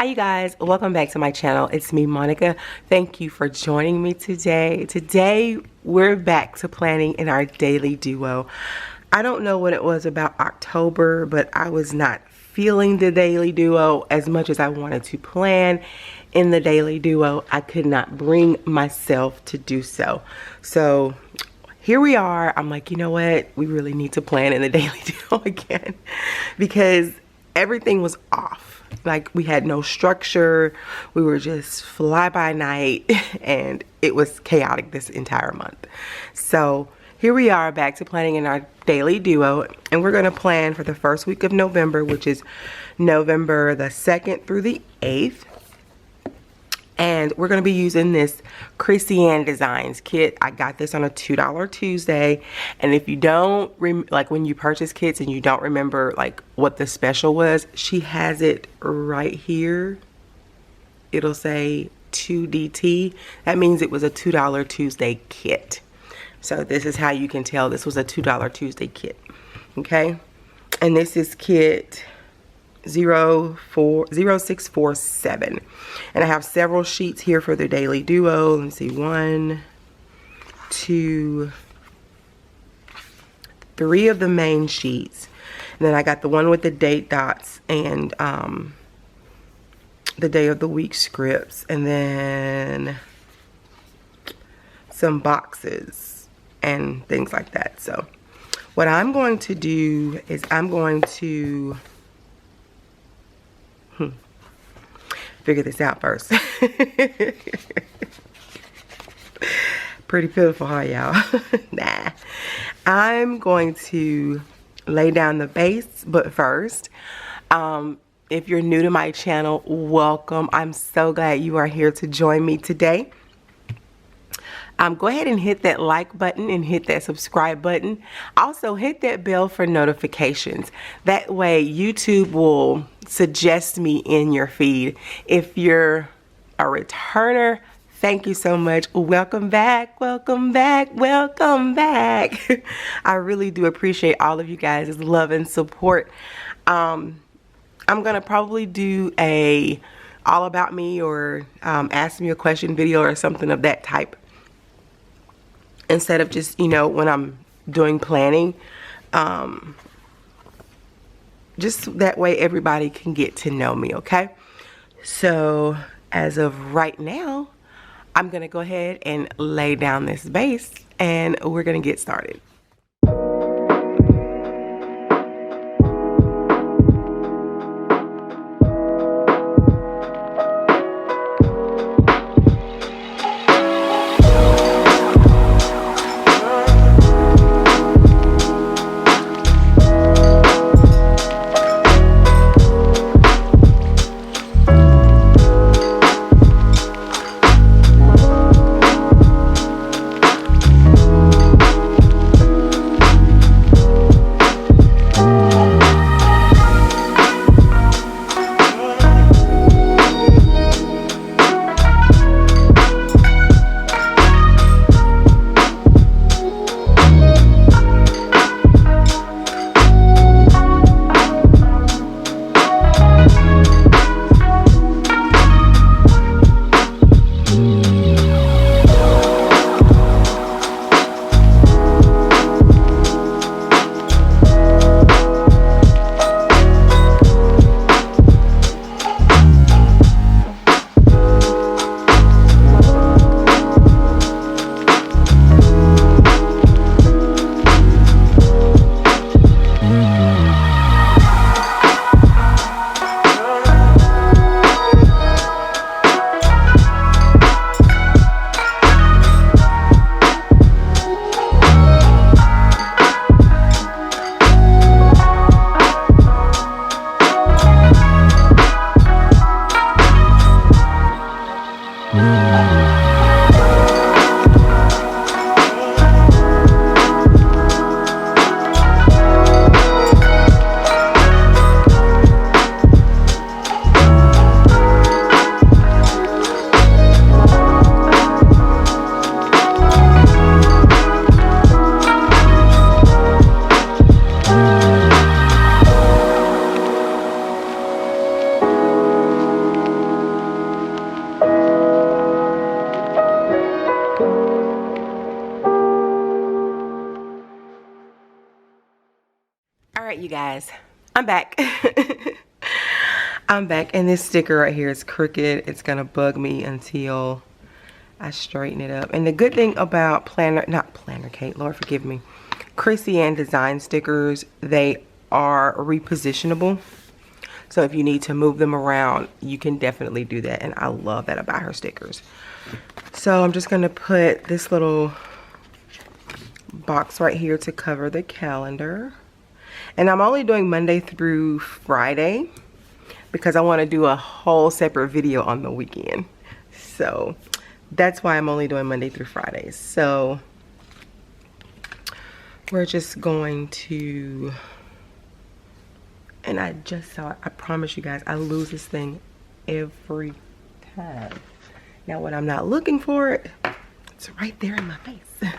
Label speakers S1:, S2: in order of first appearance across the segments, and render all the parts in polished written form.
S1: Hi you guys, welcome back to my channel. It's me, Monica. Thank you for joining me today. Today we're back to planning in our daily duo. I don't know what it was about October, but I was not feeling the daily duo as much as I wanted to plan in the daily duo. I could not bring myself to do so. So here we are. I'm like, you know what? We really need to plan in the daily duo again because everything was off. Like, we had no structure. We were just fly by night and it was chaotic this entire month. So here we are back to planning in our daily duo, and we're going to plan for the first week of November, which is November the 2nd through the 8th. And we're going to be using this Krissyanne Designs kit. I got this on a $2 Tuesday. And if you don't, like when you purchase kits and you don't remember like what the special was, she has it right here. It'll say 2DT. That means it was a $2 Tuesday kit. So this is how you can tell this was a $2 Tuesday kit. Okay. And this is kit 0647, and I have several sheets here for the daily duo. Let's see, 1, 2, 3 of the main sheets, and then I got the one with the date dots and the day of the week scripts, and then some boxes and things like that. So what I'm going to do is I'm going to figure this out first. Pretty pitiful, huh, y'all? Nah. I'm going to lay down the base, but first, if you're new to my channel, welcome. I'm so glad you are here to join me today. Go ahead and hit that like button and hit that subscribe button. Also hit that bell for notifications. That way YouTube will suggest me in your feed. If you're a returner, thank you so much. Welcome back, welcome back, welcome back. I really do appreciate all of you guys' love and support. I'm gonna probably do a all about me or ask me a question video or something of that type, instead of just, you know, when I'm doing planning. Just that way everybody can get to know me, okay? So as of right now, I'm gonna go ahead and lay down this base and we're gonna get started. guys, I'm back. I'm back, and this sticker right here is crooked. It's gonna bug me until I straighten it up. And the good thing about PlannerKate, Lord forgive me, Krissyanne design stickers, they are repositionable. So if you need to move them around, you can definitely do that. And I love that about her stickers. So I'm just gonna put this little box right here to cover the calendar. And I'm only doing Monday through Friday because I want to do a whole separate video on the weekend. So that's why I'm only doing Monday through Fridays. So we're just going to, and I just saw it. I promise you guys, I lose this thing every time. Now when I'm not looking for it, it's right there in my face.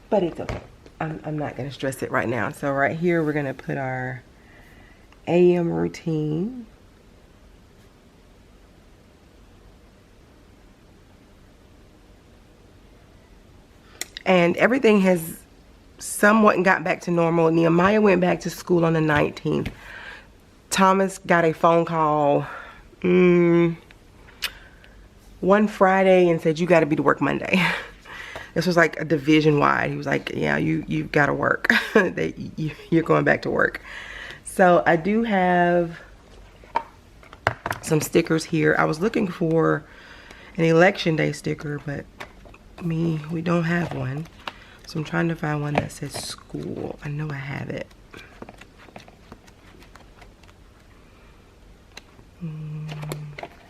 S1: But it's okay. I'm not going to stress it right now. So right here, we're going to put our AM routine. And everything has somewhat gotten back to normal. Nehemiah went back to school on the 19th. Thomas got a phone call one Friday and said, you got to be to work Monday. This was like a division wide. He was like, yeah, you've got to work. You're going back to work. So I do have some stickers here. I was looking for an election day sticker, but we don't have one. So I'm trying to find one that says school. I know I have it.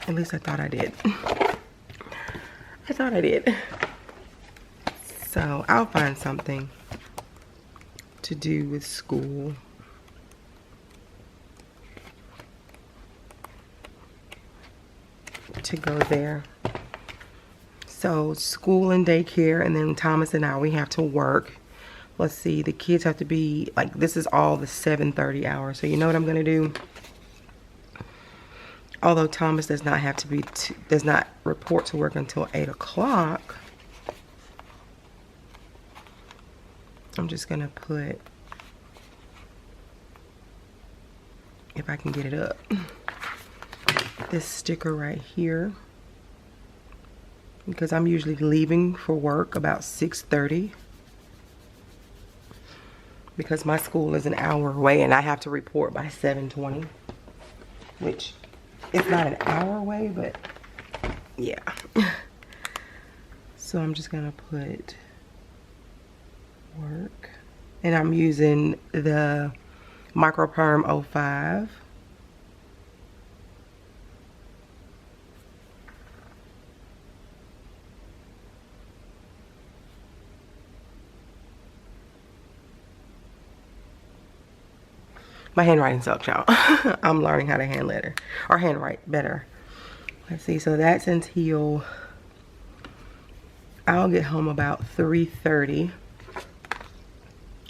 S1: At least I thought I did. I thought I did. So I'll find something to do with school. To go there. So school and daycare, and then Thomas and I, we have to work. Let's see, the kids have to be, like, this is all the 7:30 hours. So you know what I'm gonna do? Although Thomas does not have to be, does not report to work until 8 o'clock. I'm just gonna put, if I can get it up, this sticker right here, because I'm usually leaving for work about 6:30 because my school is an hour away and I have to report by 7:20, which it's not an hour away, but yeah. So I'm just gonna put work, and I'm using the Micro Perm 05. My handwriting sucks, y'all. I'm learning how to handwrite better. Let's see, so that's until I'll get home about 3:30.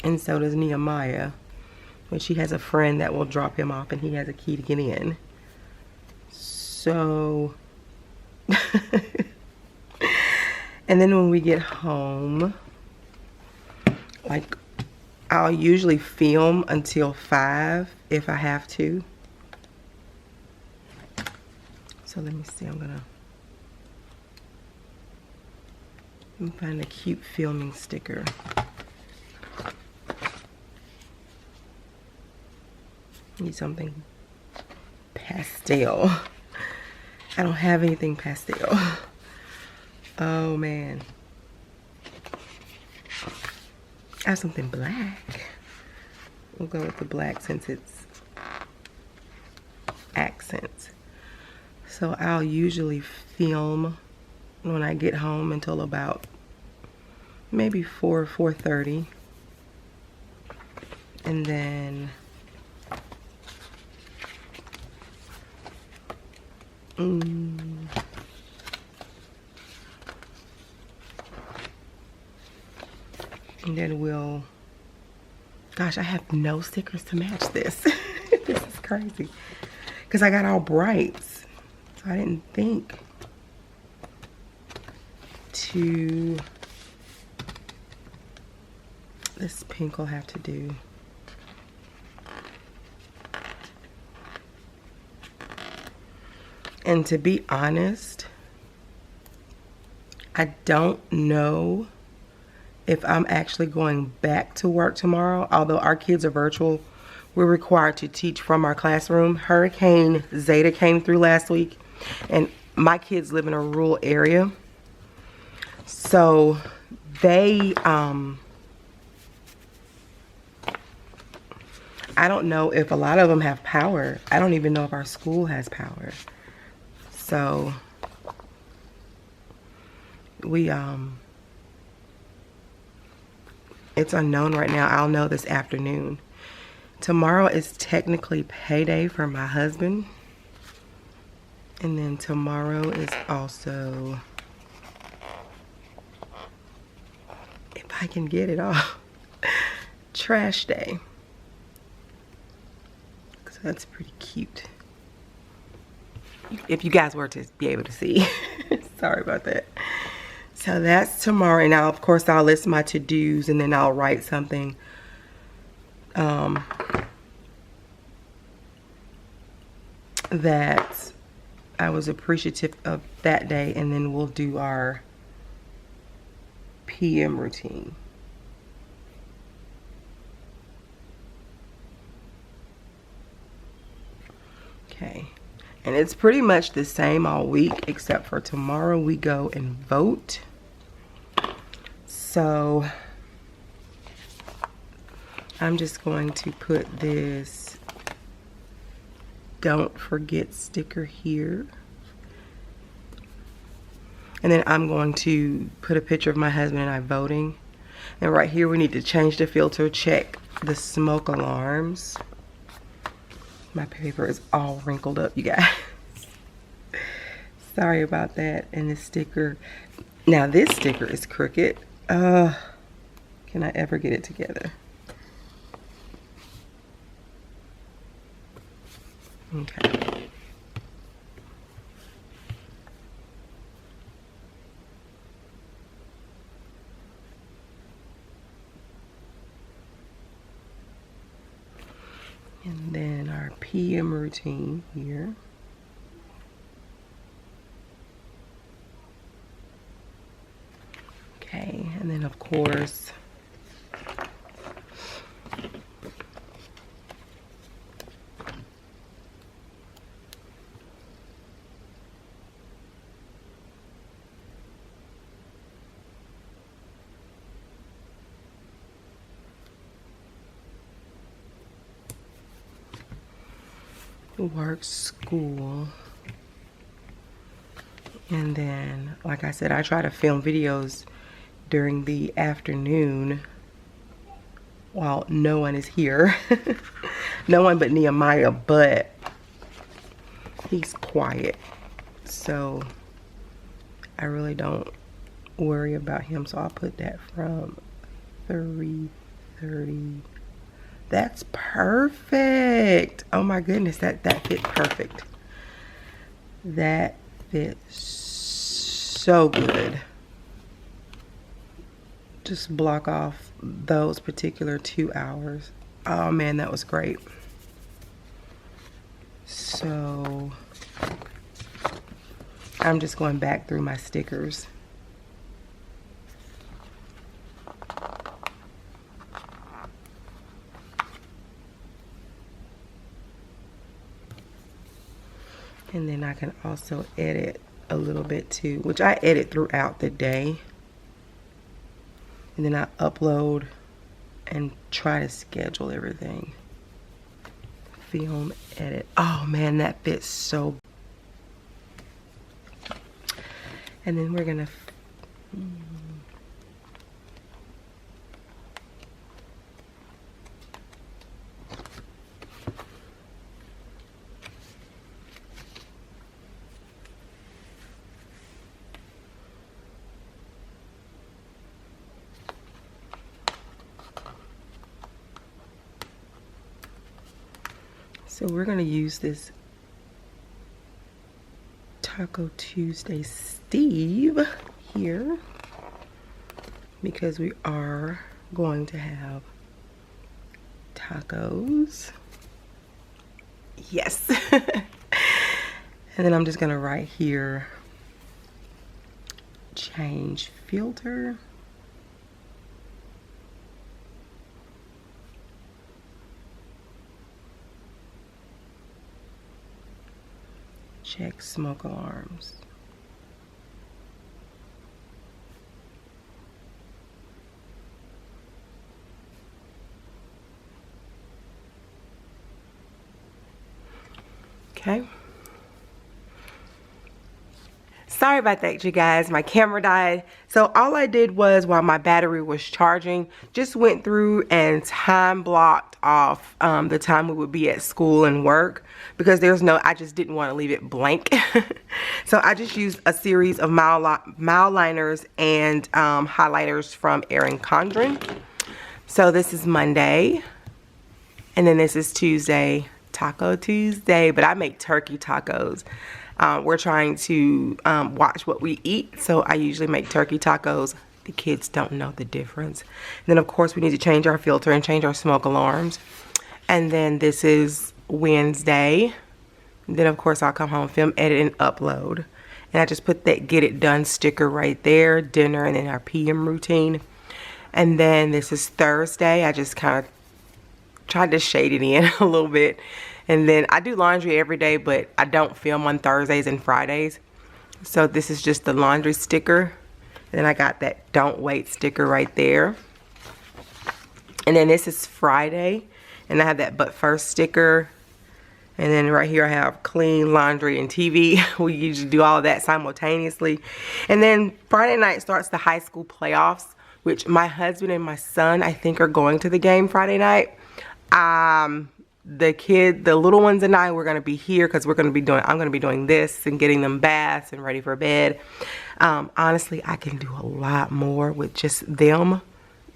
S1: And so does Nehemiah, which he has a friend that will drop him off and he has a key to get in. So, and then when we get home, like, I'll usually film until 5 if I have to. So let me see, let me find a cute filming sticker. Need something pastel. I don't have anything pastel. Oh man. I have something black. We'll go with the black since it's accents. So I'll usually film when I get home until about maybe 4:30. And then and then we'll, gosh, I have no stickers to match this. This is crazy. Because I got all brights. So I didn't think to This pink will have to do. And to be honest, I don't know if I'm actually going back to work tomorrow. Although our kids are virtual, we're required to teach from our classroom. Hurricane Zeta came through last week, and my kids live in a rural area. So they, I don't know if a lot of them have power. I don't even know if our school has power. So we, it's unknown right now. I'll know this afternoon. Tomorrow is technically payday for my husband. And then tomorrow is also, if I can get it off, trash day. So that's pretty cute. If you guys were to be able to see. Sorry about that. So that's tomorrow. And now, of course, I'll list my to-dos and then I'll write something. That I was appreciative of that day, and then we'll do our PM routine. Okay, and it's pretty much the same all week except for tomorrow we go and vote. So I'm just going to put this "Don't forget" sticker here. And then I'm going to put a picture of my husband and I voting. And right here we need to change the filter, check the smoke alarms. My paper is all wrinkled up, you guys. Sorry about that. And this sticker, now this sticker is crooked. Can I ever get it together? Okay. And then our PM routine here. Okay, and then of course, work, school, and then, like I said, I try to film videos during the afternoon while no one is here. No one but Nehemiah, but he's quiet, so I really don't worry about him. So I'll put that from 3:30. That's perfect. Oh my goodness, that fits perfect. That fits so good. Just block off those particular 2 hours. Oh man, that was great. So I'm just going back through my stickers. And then I can also edit a little bit too, which I edit throughout the day. And then I upload and try to schedule everything. Film, edit. Oh man, that fits so. And then we're gonna so we're going to use this Taco Tuesday Steve here because we are going to have tacos. Yes. And then I'm just gonna write here, change filter. Check smoke alarms. Okay. Sorry about that, you guys. My camera died. So all I did was, while my battery was charging, just went through and time blocked off the time we would be at school and work, because I just didn't want to leave it blank. So I just used a series of mile liners and highlighters from Erin Condren. So this is Monday, and then this is Tuesday, Taco Tuesday, but I make turkey tacos. We're trying to watch what we eat, so I usually make turkey tacos. The kids don't know the difference. And then of course we need to change our filter and change our smoke alarms. And then this is Wednesday. And then of course I'll come home, film, edit, and upload. And I just put that get it done sticker right there, dinner, and then our PM routine. And then this is Thursday. I just kind of tried to shade it in a little bit. And then I do laundry every day, but I don't film on Thursdays and Fridays. So this is just the laundry sticker. And then I got that don't wait sticker right there. And then this is Friday, and I have that but first sticker. And then right here I have clean, laundry, and TV. We usually do all of that simultaneously. And then Friday night starts the high school playoffs, which my husband and my son, I think, are going to the game Friday night. The little ones and I, we're going to be here because I'm going to be doing this and getting them baths and ready for bed. Honestly, I can do a lot more with just them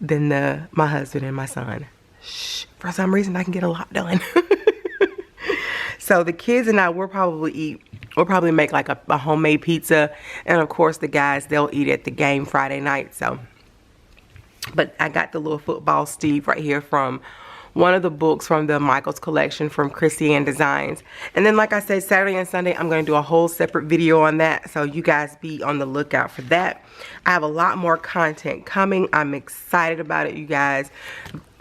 S1: than my husband and my son. Shh, for some reason I can get a lot done. So the kids and I, we'll probably make like a homemade pizza. And of course the guys, they'll eat at the game Friday night. So, but I got the little football Steve right here from one of the books from the Michaels collection from Krissyanne Designs. And then, like I said, Saturday and Sunday, I'm going to do a whole separate video on that. So you guys be on the lookout for that. I have a lot more content coming. I'm excited about it, you guys.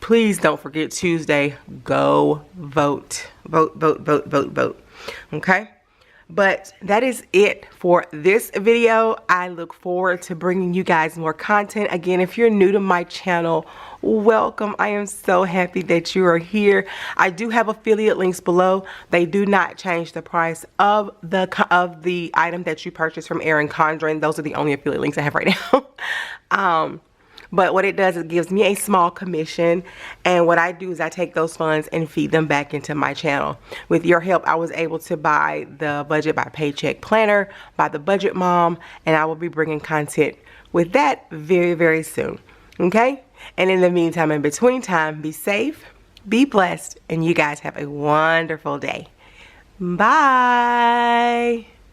S1: Please don't forget Tuesday, go vote. Vote, vote, vote, vote, vote. Okay? But that is it for this video. I look forward to bringing you guys more content. Again, if you're new to my channel, welcome. I am so happy that you are here. I do have affiliate links below. They do not change the price of the item that you purchase from Erin Condren. Those are the only affiliate links I have right now. But what it does is it gives me a small commission, and what I do is I take those funds and feed them back into my channel. With your help, I was able to buy the Budget by Paycheck planner, buy the Budget Mom, and I will be bringing content with that very, very soon. Okay? And in the meantime, in between time, be safe, be blessed, and you guys have a wonderful day. Bye.